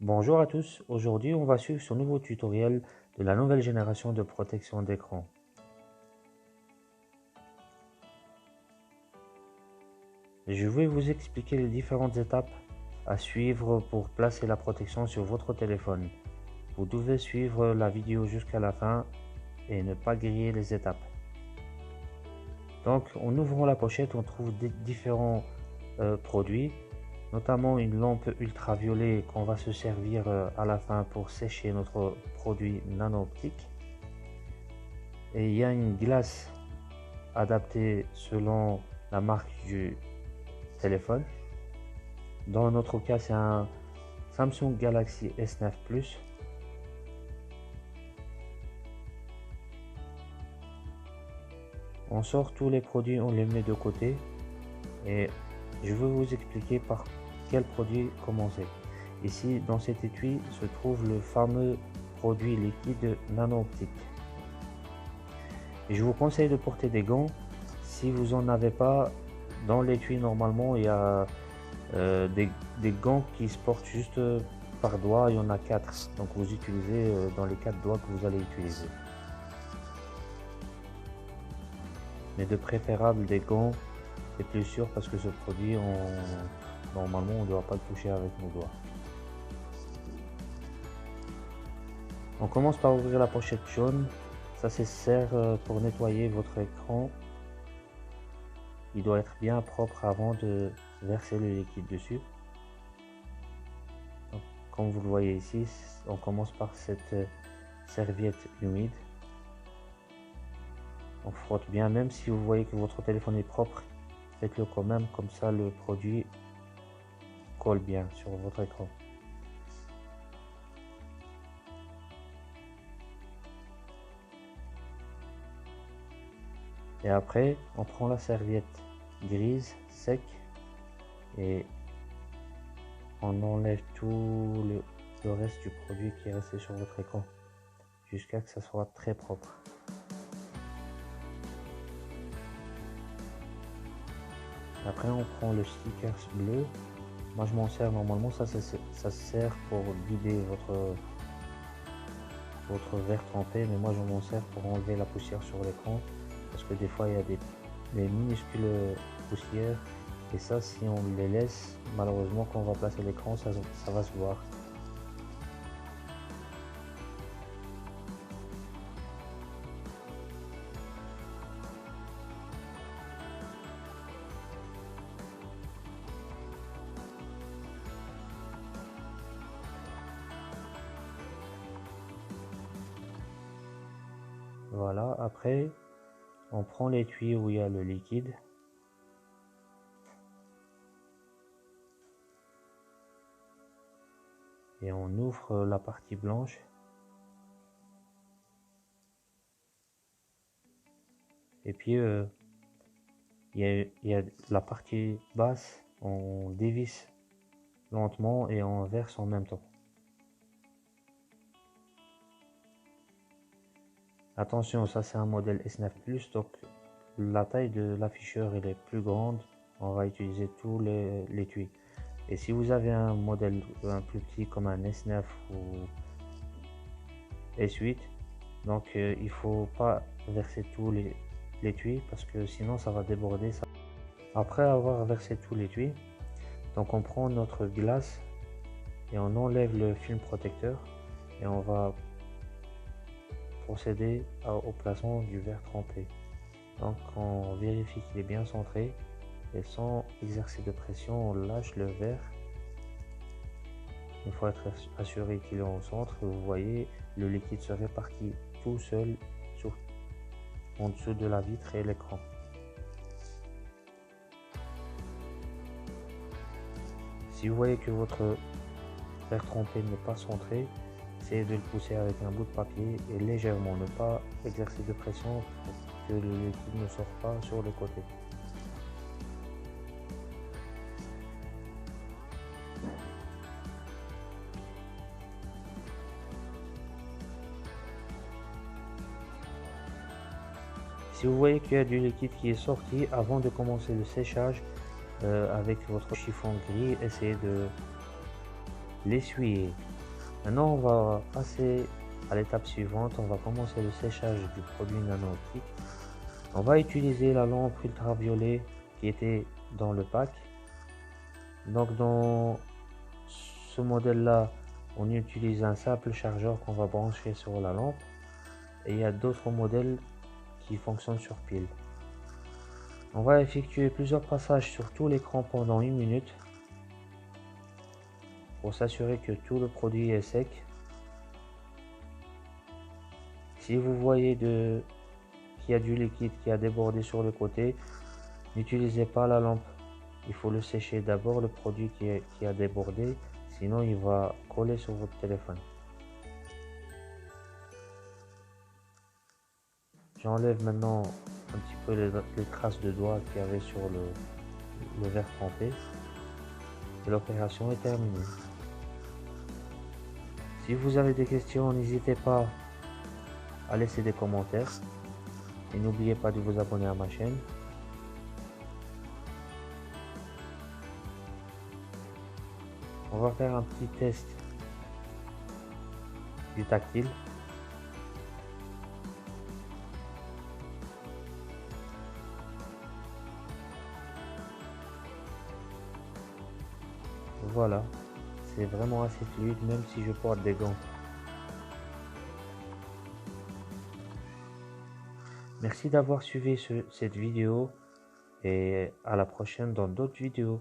Bonjour à tous, aujourd'hui on va suivre ce nouveau tutoriel de la nouvelle génération de protection d'écran. Je vais vous expliquer les différentes étapes à suivre pour placer la protection sur votre téléphone. Vous devez suivre la vidéo jusqu'à la fin et ne pas griller les étapes. Donc en ouvrant la pochette on trouve différents produits, notamment une lampe ultraviolet qu'on va se servir à la fin pour sécher notre produit nano-optique. Et il y a une glace adaptée selon la marque du téléphone. Dans notre cas, c'est un Samsung Galaxy S9 Plus. On sort tous les produits, on les met de côté et je vais vous expliquer par quel produit commencer. Ici, dans cet étui, se trouve le fameux produit liquide nano-optique. Et je vous conseille de porter des gants. Si vous en avez pas, dans l'étui normalement il y a des gants qui se portent juste par doigt. Il y en a 4, donc vous utilisez dans les 4 doigts que vous allez utiliser. Mais de préférable des gants, c'est plus sûr parce que ce produit, normalement on ne doit pas le toucher avec nos doigts. On commence par ouvrir la pochette jaune. Ça sert pour nettoyer votre écran. Il doit être bien propre avant de verser le liquide dessus. Donc, comme vous le voyez ici, on commence par cette serviette humide. On frotte bien, même si vous voyez que votre téléphone est propre, faites-le quand même, comme ça le produit colle bien sur votre écran. Et après, on prend la serviette grise, sec, et on enlève tout le reste du produit qui est resté sur votre écran, jusqu'à ce que ça soit très propre. Après, on prend le sticker bleu. Moi, je m'en sers normalement, ça sert pour guider votre verre trempé, mais moi, je m'en sers pour enlever la poussière sur l'écran. Parce que des fois il y a des minuscules poussières et ça, si on les laisse, malheureusement quand on va placer l'écran, ça va se voir. Voilà, après on prend l'étui où il y a le liquide. Et on ouvre la partie blanche. Et puis il y a la partie basse, on dévisse lentement et on verse en même temps. Attention, ça c'est un modèle S9 Plus, donc la taille de l'afficheur elle est plus grande. On va utiliser tous les l'étui. Et si vous avez un modèle un plus petit comme un S9 ou S8, donc il faut pas verser tout l'étui parce que sinon ça va déborder. Après avoir versé tout l'étui, donc on prend notre glace et on enlève le film protecteur et on va procéder au placement du verre trempé. Donc on vérifie qu'il est bien centré et sans exercer de pression, on lâche le verre. Il faut être assuré qu'il est au centre. Vous voyez, le liquide se répartit tout seul en dessous de la vitre et l'écran. Si vous voyez que votre verre trempé n'est pas centré, essayez de le pousser avec un bout de papier et légèrement, ne pas exercer de pression pour que le liquide ne sorte pas sur le côté. Si vous voyez qu'il y a du liquide qui est sorti, avant de commencer le séchage avec votre chiffon gris, essayez de l'essuyer Maintenant, on va passer à l'étape suivante. On va commencer le séchage du produit nano-optique. On va utiliser la lampe ultraviolet qui était dans le pack. Donc dans ce modèle-là, on utilise un simple chargeur qu'on va brancher sur la lampe. Et il y a d'autres modèles qui fonctionnent sur pile. On va effectuer plusieurs passages sur tout l'écran pendant 1 minute pour s'assurer que tout le produit est sec. Si vous voyez qu'il y a du liquide qui a débordé sur le côté, n'utilisez pas la lampe. Il faut le sécher d'abord le produit qui a débordé, sinon il va coller sur votre téléphone. J'enlève maintenant un petit peu les traces de doigts qu'il y avait sur le verre trempé. Et l'opération est terminée. Si vous avez des questions, n'hésitez pas à laisser des commentaires. Et n'oubliez pas de vous abonner à ma chaîne. On va faire un petit test du tactile. Voilà, c'est vraiment assez fluide même si je porte des gants. Merci d'avoir suivi cette vidéo et à la prochaine dans d'autres vidéos.